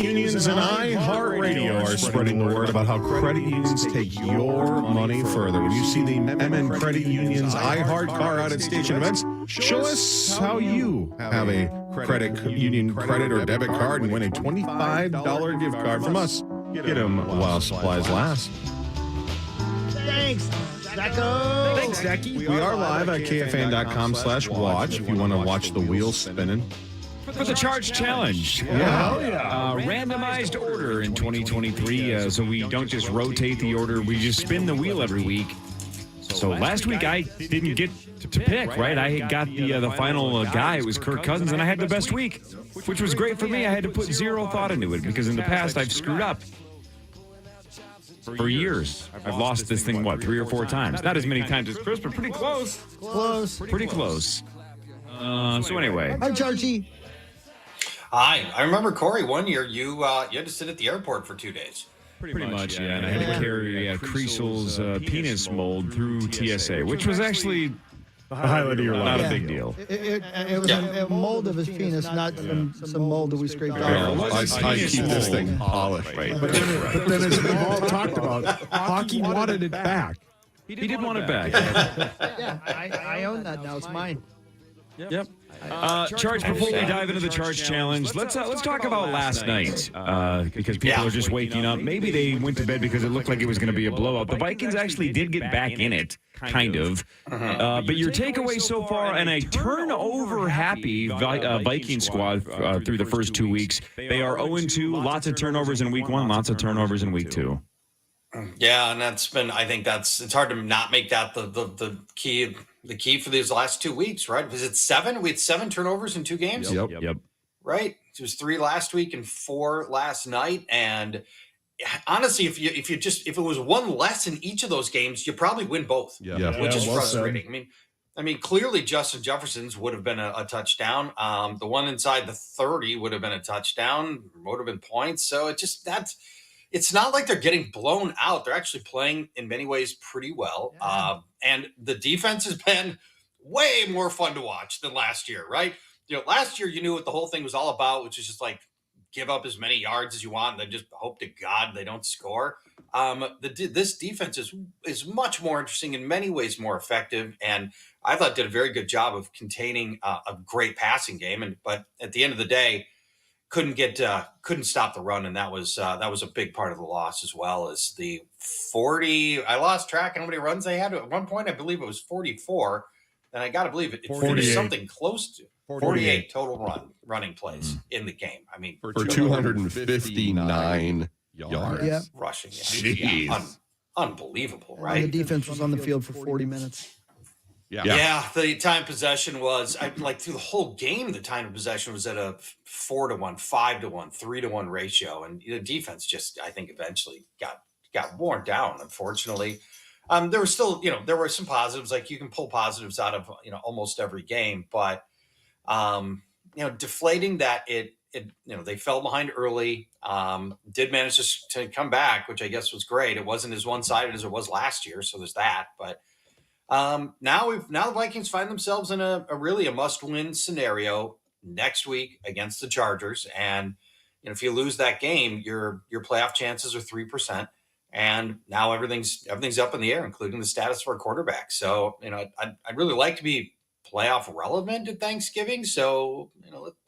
Unions and iHeartRadio are spreading the word about how credit unions take your money further. When you see the MN Credit Union's iHeart car out at station events, show us how you have a credit union credit or debit card and win a $25 gift card from us. Get them while supplies last. Thanks, Zacko. Thanks, Zachy. We are live at KFAN.com/watch if you want to watch the wheels spinning. For the Charch Challenge. Randomized order in 2023, so we don't just rotate the order, we just spin the wheel every week. So last week I didn't get to pick, right? I got the final guy. It was Kirk Cousins, and I had the best week, which was great for me. I had to put zero thought into it because in the past I've screwed up. For years, I've lost this thing, 3 or 4 times? Not as many times as Chris, but pretty close. Pretty close. So anyway. Hi, Charchy. Hi. I remember, Cory, one year you had to sit at the airport for 2 days. Pretty much, yeah. And I had to carry Kriesel's penis mold through TSA, which was actually the highlight of your life. Not a big deal. It was a mold of his penis, not some mold that we scraped off. I keep this thing polished. Right. But then as we've all talked about, hockey wanted it back. He did want it back. Yeah, I own that now. It's mine. Yep. Charch, before we dive into the Charch Challenge, let's talk about last night because people are just waking up. Maybe they went to bed because it looked like it was going to be a blowout. The Vikings actually did get back in it, kind of. But your takeaway so far, and a turnover-happy Viking squad through the first 2 weeks. They are 0-2, lots of turnovers in week 1, lots of turnovers in week 2. Yeah, and it's hard to not make that the key. The key for these last 2 weeks, right? Was it 7? We had 7 turnovers in 2 games. Yep. Right. It was 3 last week and 4 last night. And honestly, if it was 1 less in each of those games, you probably win both. Which is frustrating. I mean, clearly Justin Jefferson's would have been a touchdown. The one inside the 30 would have been a touchdown. Would have been points. So it's not like they're getting blown out. They're actually playing in many ways pretty well. And the defense has been way more fun to watch than last year, right? Last year you knew what the whole thing was all about, which is just like give up as many yards as you want and then just hope to God they don't score. This defense is much more interesting, in many ways more effective, and I thought did a very good job of containing a great passing game. But at the end of the day, couldn't stop the run, and that was a big part of the loss, as well as the 40. I lost track of how many runs they had at one point. I believe it was 44, and I got to believe it finished something close to 48 total running plays in the game. I mean, For 259 yards. rushing. Jeez. Unbelievable, right? The defense was on the field for 40 minutes. Yeah, the time possession was through the whole game. The time of possession was at a 4-1, 5-1, 3-1 ratio, and the defense just, I think, eventually got worn down. Unfortunately, there were still, there were some positives. Like you can pull positives out of almost every game, but deflating that they fell behind early. Did manage to come back, which I guess was great. It wasn't as one-sided as it was last year, so there's that, but. Now the Vikings find themselves in a really must-win scenario next week against the Chargers, and if you lose that game, your playoff chances are 3%, and now everything's up in the air, including the status for a quarterback. So I'd really like to be playoff relevant at Thanksgiving. So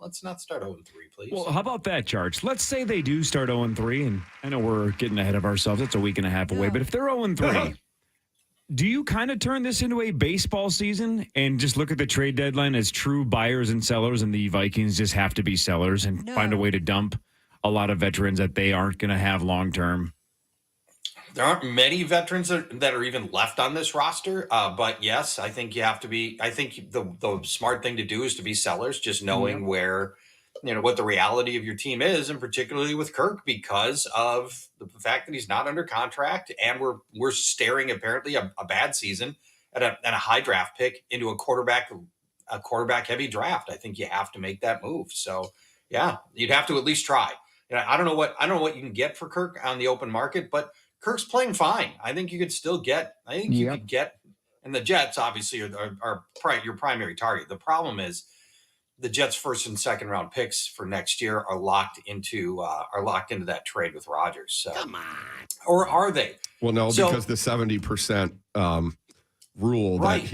let's not start 0-3, please. Well, how about that, Charch? Let's say they do start 0-3, and I know we're getting ahead of ourselves. It's a week and a half away, but if they're 0-3. Do you kind of turn this into a baseball season and just look at the trade deadline as true buyers and sellers, and the Vikings just have to be sellers and find a way to dump a lot of veterans that they aren't going to have long term? There aren't many veterans that are even left on this roster, but yes, I think you have to be. I think the smart thing to do is to be sellers, just knowing where what the reality of your team is, and particularly with Kirk, because of the fact that he's not under contract, and we're staring apparently a bad season at a high draft pick into a quarterback heavy draft. I think you have to make that move. So yeah, you'd have to at least try. I don't know what you can get for Kirk on the open market, but Kirk's playing fine. I think you could still get. I think you could get, and the Jets obviously are your primary target. The problem is, the Jets' first and second round picks for next year are locked into that trade with Rodgers. So, come on, or are they? Well, no, because the 70% rule right.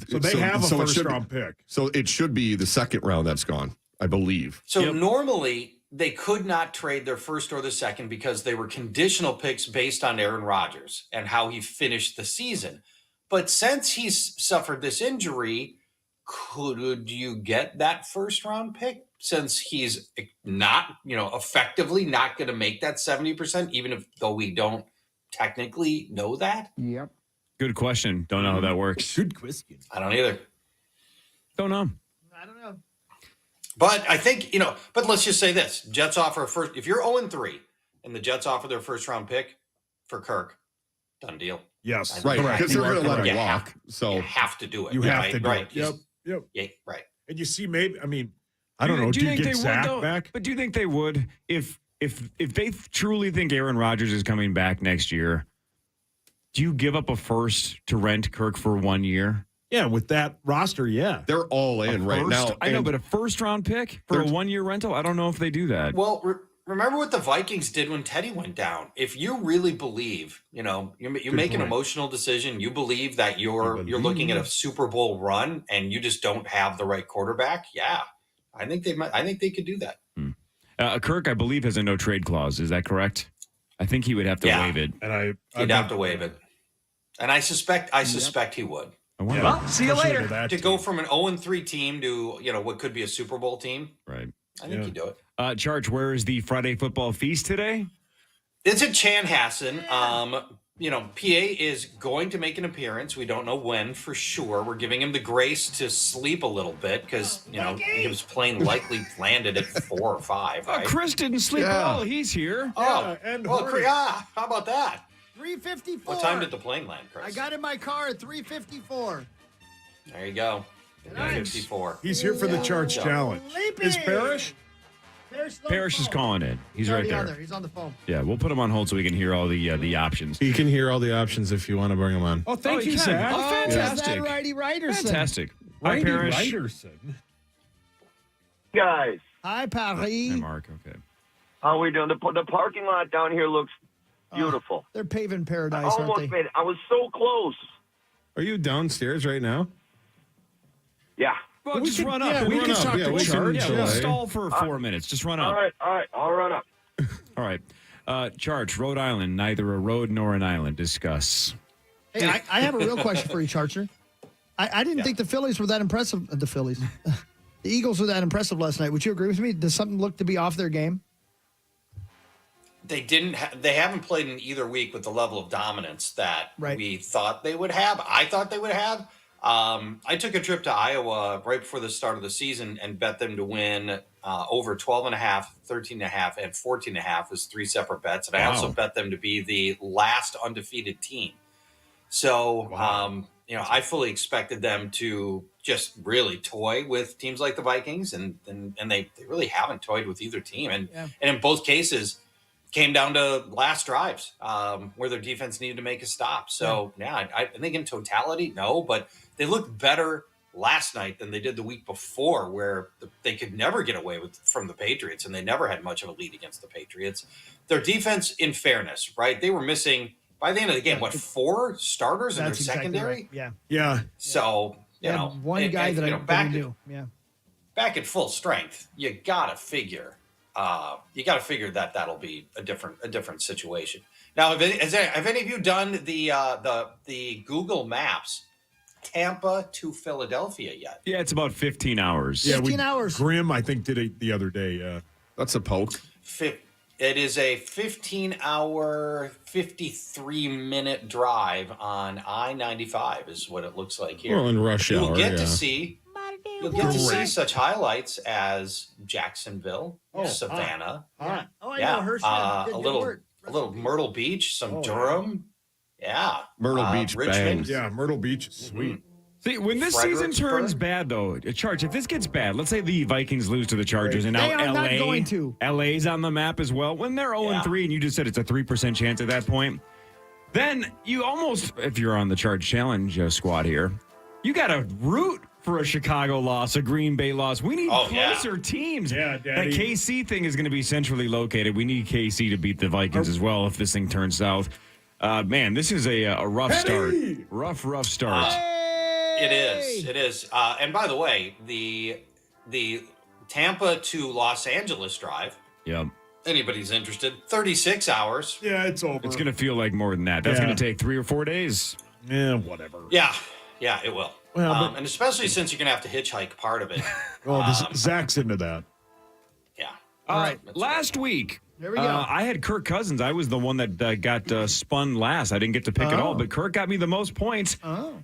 So they have a first-round pick. So it should be the second round that's gone, I believe. So normally they could not trade their first or the second because they were conditional picks based on Aaron Rodgers and how he finished the season. But since he's suffered this injury, could you get that first round pick since he's not, effectively not going to make that 70%, even though we don't technically know that? Yep. Good question. Don't know how that works. Good question. I don't either. Don't know. I don't know. But I think, but let's just say this. Jets offer if you're 0-3 and the Jets offer their first round pick for Kirk, done deal. Yes. Right. Because they're going to let him Yeah. walk. So You have to do it. You have to do right. it. Yep. Yeah, right. And you see, maybe, I don't know. Do you think get they Zach would, back? But do you think they would if they truly think Aaron Rodgers is coming back next year? Do you give up a first to rent Kirk for 1 year? Yeah, with that roster, yeah. they're all in right now. I know, but a first-round pick for a 1 year rental? I don't know if they do that. Well, remember what the Vikings did when Teddy went down. If you really believe, you make an emotional decision, you believe that you're looking at a Super Bowl run and you just don't have the right quarterback. Yeah, I think they could do that. Kirk, I believe, has a no-trade clause. Is that correct? I think he would have to waive it. And he'd have to waive it. And I suspect he would. Well, see you later. To go from an 0-3 team to, what could be a Super Bowl team. Right. I think he'd do it. Charch, where is the Friday football feast today? It's at Chanhassen. PA is going to make an appearance. We don't know when for sure. We're giving him the grace to sleep a little bit because, his plane likely landed at 4 or 5. Right? Chris didn't sleep at all. He's here. Oh, and how about that? 3:54. What time did the plane land, Chris? I got in my car at 3:54. There you go. Nice. 54. He's here for the Charch Challenge. Sleepy. Is Parrish? Parrish is calling in. He's right there. He's on the phone. Yeah, we'll put him on hold so we can hear all the options. You can hear all the options if you want to bring them on. Oh, thank you, can. Zach. Oh, fantastic. Is that Righty Riderson? Fantastic. Hi, Righty Parrish. Riderson. Guys, Hi, Paris. Hey, Mark. Okay. how we doing? The parking lot down here looks beautiful. They're paving I paradise, aren't almost they? made it. I was so close. Are you downstairs right now? Yeah. Well, We just can- run up. yeah, we Run can up. talk to we can Charch. Yeah, we'll delay. stall for 4 minutes. Just run All up. right. I'll run up. All right. Charch, Rhode Island, neither a road nor an island. Discuss. Hey, I have a real question for you, Charcher. I didn't think the Phillies were that impressive. The Phillies. The Eagles were that impressive last night. Would you agree with me? Does something look to be off their game? They didn't. They haven't played in either week with the level of dominance that we thought they would have. I thought they would have. I took a trip to Iowa right before the start of the season and bet them to win over 12.5, 13.5, and 14.5 as 3 separate bets. And I also bet them to be the last undefeated team. So, I fully expected them to just really toy with teams like the Vikings, and they really haven't toyed with either team. And in both cases, came down to last drives where their defense needed to make a stop. So, I think in totality, no, but they looked better last night than they did the week before, where they could never get away from the Patriots, and they never had much of a lead against the Patriots. Their defense, in fairness, right, they were missing, by the end of the game, 4 starters in their secondary? Right. Yeah. So, one guy that I knew. Yeah. Back at full strength, you gotta figure that that'll be a different situation. Now, have any of you done the Google Maps Tampa to Philadelphia yet? Yeah, it's about 15 hours. Yeah, 15 hours. Grim, I think, did it the other day. That's a poke. It is a 15-hour, 53-minute drive on I-95 is what it looks like here. Well, in rush hour, You'll get to see such highlights as Jacksonville, Savannah. I know Hershey. A little Myrtle Beach, some Durham. Yeah. Myrtle Beach Richmond. bangs. Yeah, Myrtle Beach is sweet. See, when this season turns bad, though, Charch, if this gets bad, let's say the Vikings lose to the Chargers, and now They are not going to. LA's on the map as well. When they're 0-3, and you just said it's a 3% chance at that point, then you almost, if you're on the Charch Challenge squad here, you got to root for a Chicago loss, a Green Bay loss. We need closer teams. Yeah, Daddy. That KC thing is going to be centrally located. We need KC to beat the Vikings as well if this thing turns south. Man, this is a rough start. Rough start. It is. And by the way, the Tampa to Los Angeles drive. Yep. Anybody's interested? 36 hours. Yeah, it's over. It's going to feel like more than that. That's going to take 3 or 4 days. Yeah, whatever. Yeah, it will. Well, and especially since you're going to have to hitchhike part of it. Well, Zach's into that. Yeah. All right. Last week, There we go. I had Kirk Cousins. I was the one that got spun last. I didn't get to pick it all, but Kirk got me the most points.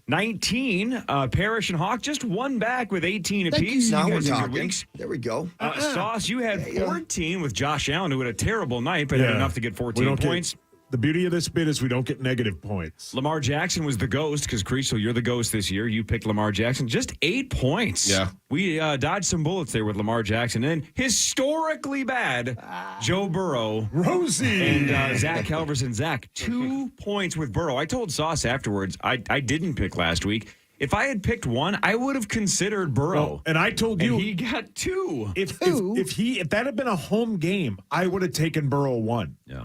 19. Parrish and Hawk just one back with 18 apiece. Now You we're guys in your talking. weeks. There we go. Sauce, you had 14 with Josh Allen, who had a terrible night, but had enough to get 14 points. The beauty of this bit is we don't get negative points. Lamar Jackson was the ghost because, Kriesel, you're the ghost this year. You picked Lamar Jackson. Just 8 points. Yeah. We dodged some bullets there with Lamar Jackson. And then historically bad, Joe Burrow. Rosie. And Zach Halverson. Zach, 2 points with Burrow. I told Sauce afterwards, I didn't pick last week. If I had picked one, I would have considered Burrow. Well, and I told you. And he got 2. If that had been a home game, I would have taken Burrow 1. Yeah.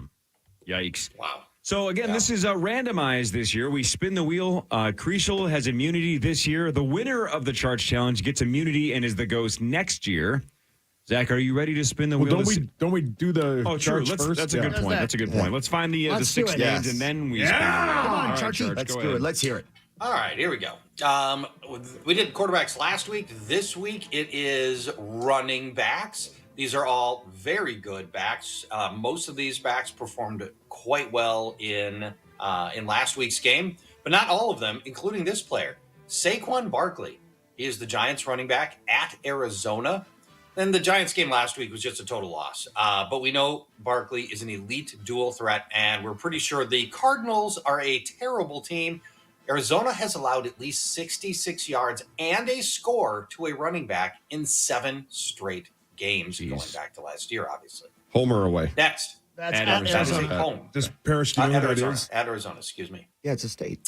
Yikes. Wow. So, again, this is randomized this year. We spin the wheel. Kriesel has immunity this year. The winner of the Charch Challenge gets immunity and is the ghost next year. Zach, are you ready to spin the wheel? Don't we do the true. Charch first? That's a good point. That's a good point. Let's find the 6 names, and then we spin the wheel. Come on, All right, Charchy. Charch, Let's go do ahead. it. Let's hear it. All right, here we go. We did quarterbacks last week. This week it is running backs. These are all very good backs. Most of these backs performed quite well in last week's game, but not all of them, including this player, Saquon Barkley. He is the Giants running back at Arizona. Then the Giants game last week was just a total loss. But we know Barkley is an elite dual threat, and we're pretty sure the Cardinals are a terrible team. Arizona has allowed at least 66 yards and a score to a running back in 7 straight games going back to last year, obviously. Home or away? Next. That's At at Arizona. That is a Arizona. home. Does Parrish do you know what that is? At Arizona, excuse me. Yeah, it's a state.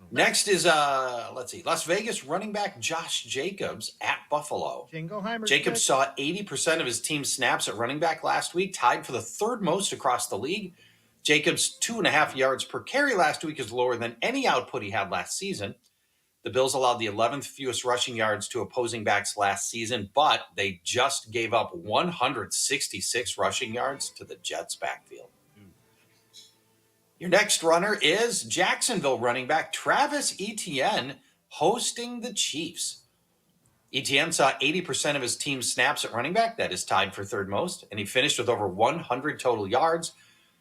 Next is, let's see, Las Vegas running back Josh Jacobs at Buffalo. Jingleheimer. Jacobs saw 80% of his team's snaps at running back last week, tied for the 3rd most across the league. Jacobs' 2.5 yards per carry last week is lower than any output he had last season. The Bills allowed the 11th fewest rushing yards to opposing backs last season, but they just gave up 166 rushing yards to the Jets' backfield. Your next runner is Jacksonville running back Travis Etienne hosting the Chiefs. Etienne saw 80% of his team's snaps at running back. That is tied for 3rd most, and he finished with over 100 total yards.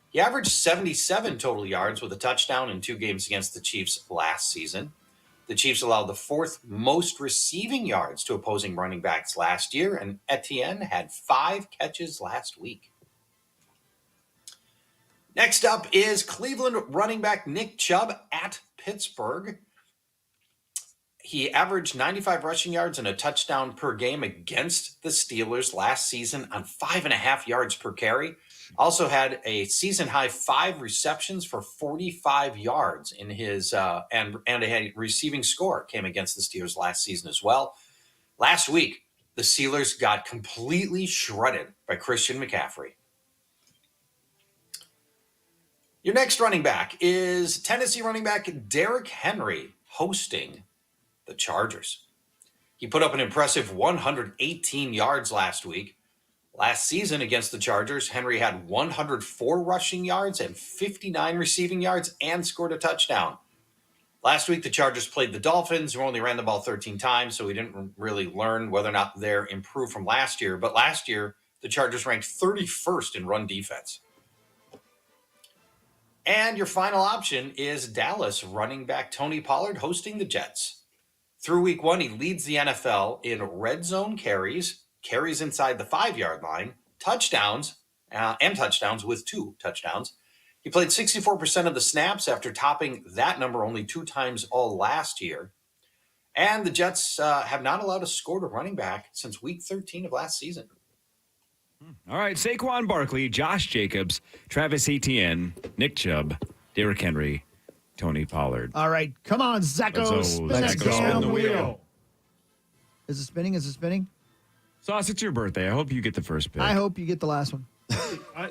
He averaged 77 total yards with a touchdown in 2 games against the Chiefs last season. The Chiefs allowed the 4th most receiving yards to opposing running backs last year, and Etienne had 5 catches last week. Next up is Cleveland running back Nick Chubb at Pittsburgh. He averaged 95 rushing yards and a touchdown per game against the Steelers last season on 5.5 yards per carry. Also had a season-high 5 receptions for 45 yards in his and a receiving score came against the Steelers last season as well. Last week, the Steelers got completely shredded by Christian McCaffrey. Your next running back is Tennessee running back Derrick Henry hosting the Chargers. He put up an impressive 118 yards last week. Last season against the Chargers, Henry had 104 rushing yards and 59 receiving yards and scored a touchdown. Last week, the Chargers played the Dolphins, who only ran the ball 13 times, so we didn't really learn whether or not they're improved from last year. But last year, the Chargers ranked 31st in run defense. And your final option is Dallas running back Tony Pollard hosting the Jets. Through week 1, he leads the NFL in red zone carries inside the 5-yard line, touchdowns with 2 touchdowns. He played 64% of the snaps after topping that number only 2 times all last year. And the Jets have not allowed a score to running back since week 13 of last season. All right, Saquon Barkley, Josh Jacobs, Travis Etienne, Nick Chubb, Derrick Henry, Tony Pollard. All right, come on, Zacko. Let's Spin go. that Let's go. damn Spin the wheel. wheel. Is it spinning? Is it spinning? Sauce, it's your birthday. I hope you get the first pick. I hope you get the last one.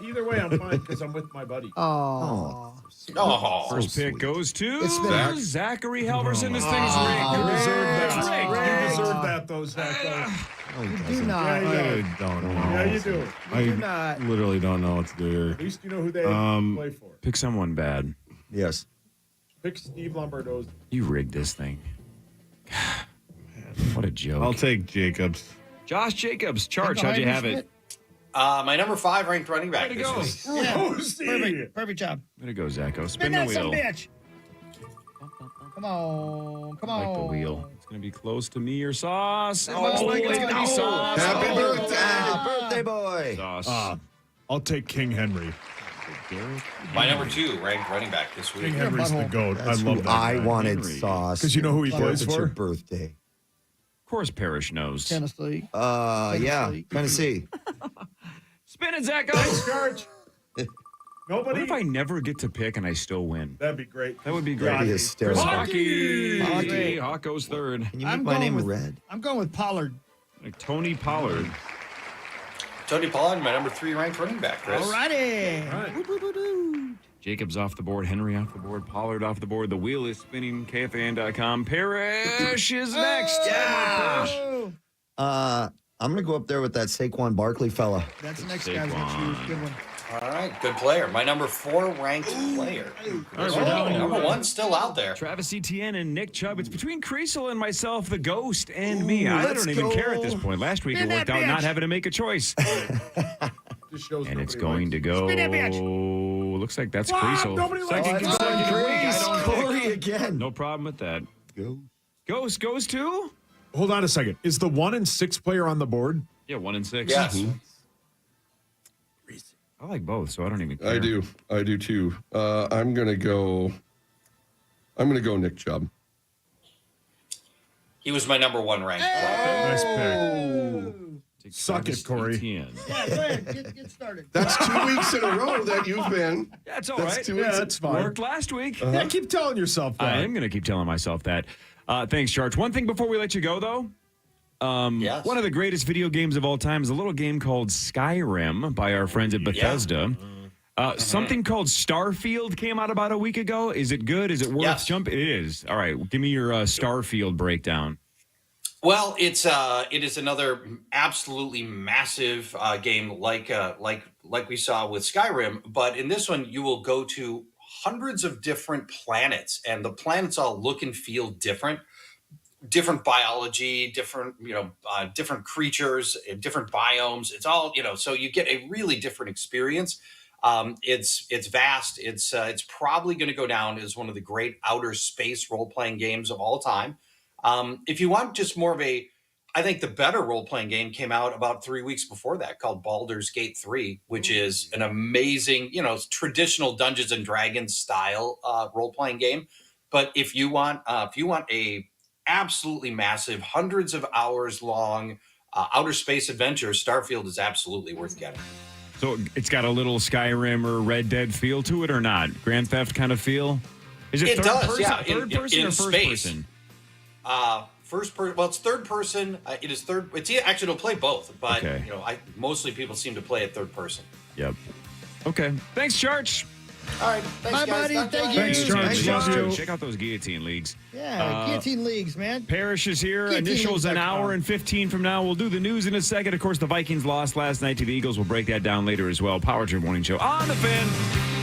Either way, I'm fine because I'm with my buddy. Oh. Oh, First pick goes to It's spinning. Zachary Halverson. This thing's You rigged. deserve that. It's rigged. You deserve that, though, Zach. You do not. Yeah, I don't know. Yeah, you do. You do not. literally don't know what to do here. At least you know who they play for. Pick someone bad. Yes. Pick Steve Lombardo's. You rigged this thing. What a joke. I'll take Jacobs. Josh Jacobs. Charch, how'd you have it? my number 5 ranked running back. Way to this go. week. Perfect job. Way to go, Zacho. Spin Spin the that some wheel. bitch. Come on. Come I on. like the wheel. It's going to be close to me or Sauce. It looks like it's gonna gonna be be Sauce. Happy birthday. Birthday boy. Sauce. I'll take King Henry. My number 2 ranked running back this week. King Henry's the GOAT. That's I love who that I guy. wanted, Henry. Sauce. Because you know who he plays It's your for? birthday. Of course, Parrish knows. Tennessee. Yeah. Tennessee. Spin it, Zacho. Charch. What Nobody? if I never get to pick and I still win? That'd be great. That would be That'd great. be hysterical. Hockey. Hockey. Hawk goes third. Can you make my name with, red? I'm going with Pollard. Like Tony Pollard. Tony Pollard, my number 3 ranked running back, Chris. All righty. Jacobs off the board. Henry off the board. Pollard off the board. The wheel is spinning. KFAN.com. Parrish is next. Oh, I'm going to go up there with that Saquon Barkley fella. that's the next guy's next year's good one. All right, good player. My number 4 ranked player. All right, we're down to Number 1 still out there. Travis Etienne and Nick Chubb. It's between Kriesel and myself, the ghost, and me. I let's don't even go. care at this point. Last week it Spin that worked out not bitch. having to make a choice. Just shows And it's nobody going to go. Spin that Looks like that's Wow, Kriesel. nobody likes Second it. consecutive week. I don't pick. Cory again. No problem with that. Go. Ghost goes to? Hold on a second. Is the 1 and 6 player on the board? Yeah, 1 and 6. Yes. I like both, so I don't even care. I do too. I'm gonna go Nick Chubb. He was my number 1 ranked player. Nice pick. Take Suck Travis it, Cory. Etienne. Yeah, go ahead. Get started. That's 2 weeks in a row that you've been. That's all That's right. 2 Yeah, weeks. that's fine. Worked last week. Yeah, keep telling yourself that. I am going to keep telling myself that. Thanks, Charch. One thing before we let you go, though. Yes. One of the greatest video games of all time is a little game called Skyrim by our friends at Bethesda. Something called Starfield came out about a week ago. Is it good? Is it worth Yes. jumping? It is. All right. Give me your Starfield breakdown. Well, it is another absolutely massive game like we saw with Skyrim, but in this one you will go to hundreds of different planets, and the planets all look and feel different biology, different different creatures, different biomes. It's all so you get a really different experience. It's vast. It's probably going to go down as one of the great outer space role playing games of all time. If you want just more of I think the better role-playing game came out about 3 weeks before that called Baldur's Gate 3, which is an amazing, traditional Dungeons and Dragons style role-playing game. But if you want a absolutely massive, hundreds of hours long outer space adventure, Starfield is absolutely worth getting. So it's got a little Skyrim or Red Dead feel to it or not? Grand Theft kind of feel? Is it It third does, person, yeah. third person In or first space. person? First person. Well, it's third person. It is third. It's actually it'll play both, but Okay. mostly people seem to play it third person. Yep. Okay. Thanks, Charch. All right, thanks, Bye, guys. buddy. Talk to you Thank later. you. Thanks, Charch. Love you. Check out those guillotine leagues. Yeah, guillotine leagues, man. Parrish is here. Guillotine Initials an leagues.com. hour and 15 from now. We'll do the news in a second. Of course, the Vikings lost last night to the Eagles. We'll break that down later as well. Power Trip Morning Show on the Fan.